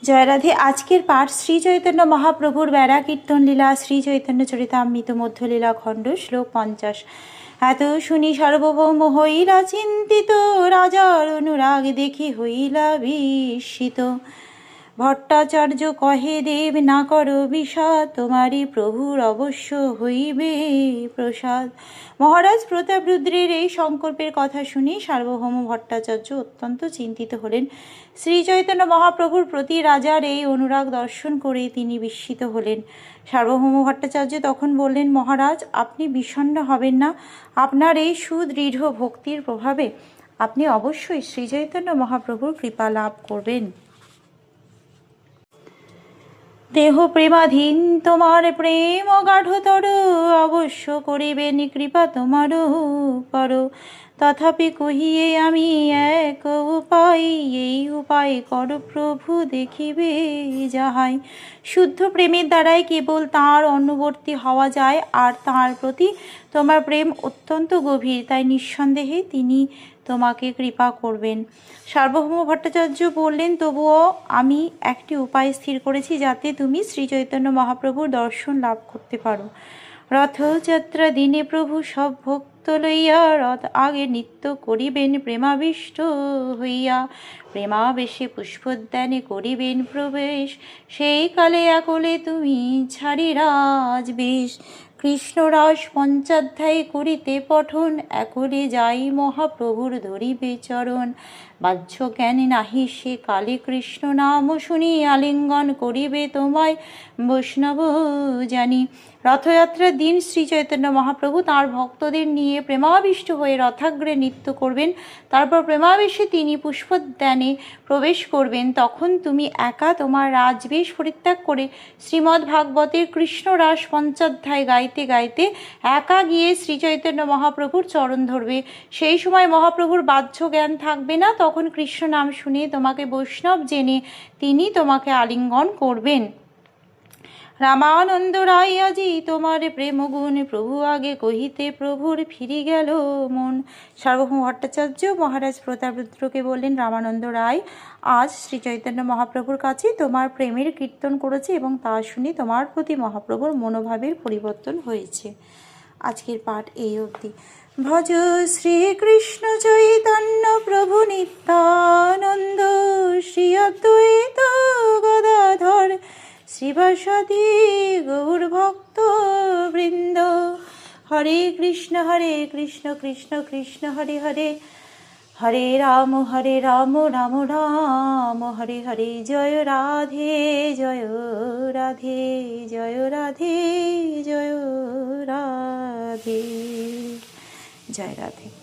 জয় রাধে। আজকের পাঠ শ্রী চৈতন্য মহাপ্রভুর বেড়া কীর্তন লীলা, শ্রী চৈতন্য চরিতামৃত মধ্যলীলা খণ্ড, শ্লোক 50। এত শুনি সার্বভৌম হইলা চিন্তিত, রাজার অনুরাগ দেখি হইলা বিস্মিত। ভট্টাচার্য কহে দেব না করো বিষাদ, তোমারই প্রভুর অবশ্য হইবে প্রসাদ। মহারাজ প্রতাপরুদ্রের এই সংকল্পের কথা শুনি সার্বভৌম ভট্টাচার্য অত্যন্ত চিন্তিত হলেন। শ্রী চৈতন্য মহাপ্রভুর প্রতি রাজার এই অনুরাগ দর্শন করে তিনি বিস্মিত হলেন। সার্বভৌম ভট্টাচার্য তখন বললেন, মহারাজ আপনি বিষণ্ণ হবেন না। আপনার এই সুদৃঢ় ভক্তির প্রভাবে আপনি অবশ্যই শ্রী চৈতন্য মহাপ্রভুর কৃপা লাভ করবেন। দেহ প্রেমাধীন তোমার প্রেম গাঢ়তর, অবশ্য করিবেন কৃপা তোমারও করো। তথাপি কহিয়ে আমি এক উপায়, এই উপায় কর প্রভু দেখিবে যাহাই। শুদ্ধ প্রেমের দ্বারাই কেবল তাঁর অনুবর্তী হওয়া যায়, আর তাঁর প্রতি তোমার প্রেম অত্যন্ত গভীর, তাই নিঃসন্দেহে তিনি তোমাকে কৃপা করবেন। সার্বভৌম ভট্টাচার্য বললেন, তবুও আমি একটি উপায় স্থির করেছি যাতে তুমি শ্রী চৈতন্য মহাপ্রভুর দর্শন লাভ করতে পারো। রথযাত্রা দিনে প্রভু সব ভক্ত লইয়া রথ আগে নৃত্য করিবেন প্রেমাবিষ্ট হইয়া। প্রেমাবেশে পুষ্পোদ্যানে করিবেন প্রবেশ, সেই কালে একলে তুমি ছাড়ি রাজবেশ। কৃষ্ণরাস পঞ্চাধ্যায় করিতে পঠন, একলে যাই মহাপ্রভুর ধরিবে চরণ। বাহ্য জ্ঞানে নাহি সে কালে কৃষ্ণ নাম শুনি, আলিঙ্গন করিবে তোমায় বৈষ্ণব জানি। রথযাত্রার দিন শ্রী চৈতন্য মহাপ্রভু তাঁর ভক্তদের নিয়ে প্রেমাবিষ্ট হয়ে রথাগ্রে নৃত্য করবেন। তারপর প্রেমাবেশে তিনি পুষ্পোদ্যানে প্রবেশ করবেন। তখন তুমি একা তোমার রাজবেশ পরিত্যাগ করে শ্রীমদ্ ভাগবতের কৃষ্ণরাস পঞ্চাধ্যায় গাইতে গাইতে একা গিয়ে শ্রী চৈতন্য মহাপ্রভুর চরণ ধরবে। সেই সময় মহাপ্রভুর বাহ্য জ্ঞান থাকবে না, তখন কৃষ্ণ নাম শুনে তোমাকে বৈষ্ণব জেনে তিনি তোমাকে আলিঙ্গন করবেন। রামানন্দ রায় আজি তোমার প্রেম গুণ, প্রভু আগে কহিতে প্রভুর ফিরি গেল মন। সার্বভৌম ভট্টাচার্য মহারাজ প্রতাপরুদ্রকে বললেন, রামানন্দ রায় আজ শ্রী চৈতন্য মহাপ্রভুর কাছে তোমার প্রেমের কীর্তন করেছে এবং তা শুনে তোমার প্রতি মহাপ্রভুর মনোভাবের পরিবর্তন হয়েছে। আজকের পাঠ এই অবধি। ভজ শ্রীকৃষ্ণ চৈতন্য প্রভু নিত্যানন্দ, শ্রী অদ্বৈত গদাধর শ্রীবাসাদি গৌর ভক্ত বৃন্দ। হরে কৃষ্ণ কৃষ্ণ কৃষ্ণ হরে হরে, হরে রাম রাম রাম হরে হরে। জয় রাধে জয় রাধে, জয় রাধে জয় রাধে, জয় রাধে।